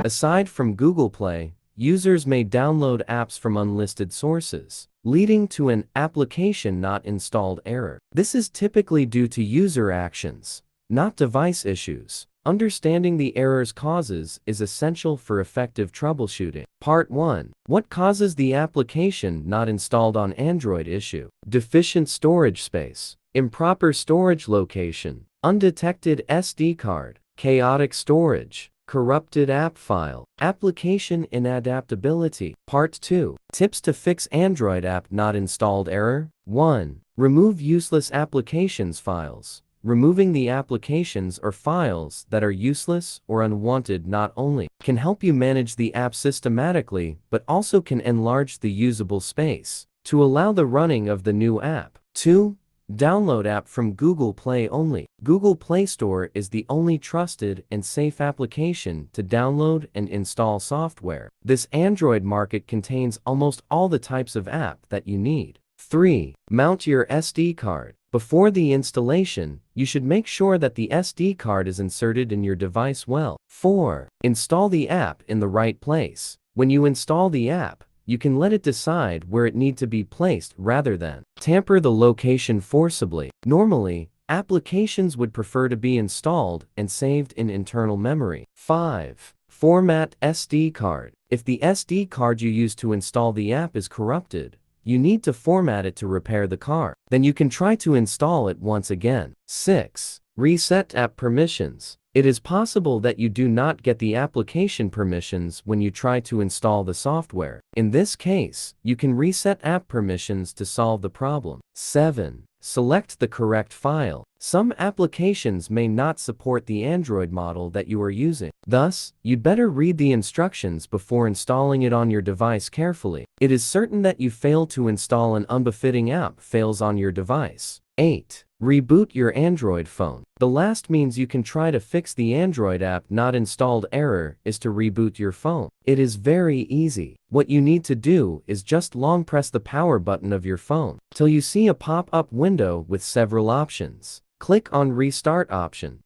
Aside from Google Play, users may download apps from unlisted sources, leading to an application not installed error. This is typically due to user actions, not device issues. Understanding the error's causes is essential for effective troubleshooting. Part 1. What causes the application not installed on Android issue? Deficient storage space, improper storage location, undetected SD card, chaotic storage, corrupted app file, application inadaptability. Part 2. Tips to fix Android app not installed error. 1. Remove useless applications files. Removing the applications or files that are useless or unwanted not only can help you manage the app systematically, but also can enlarge the usable space to allow the running of the new app. 2. Download app from Google Play only. Google Play Store is the only trusted and safe application to download and install software. This Android market contains almost all the types of app that you need. 3. Mount your SD card. Before the installation, you should make sure that the SD card is inserted in your device well. 4. Install the app in the right place. When you install the app, you can let it decide where it needs to be placed rather than tamper the location forcibly. Normally, applications would prefer to be installed and saved in internal memory. 5. Format SD card. If the SD card you use to install the app is corrupted, you need to format it to repair the card. Then you can try to install it once again. 6. Reset app permissions. It is possible that you do not get the application permissions when you try to install the software. In this case, you can reset app permissions to solve the problem. 7. Select the correct file. Some applications may not support the Android model that you are using. Thus, you'd better read the instructions before installing it on your device carefully. It is certain that you fail to install an unbefitting app fails on your device. 8. Reboot your Android phone. The last means you can try to fix the Android app not installed error is to reboot your phone. It is very easy. What you need to do is just long press the power button of your phone till you see a pop-up window with several options. Click on Restart option.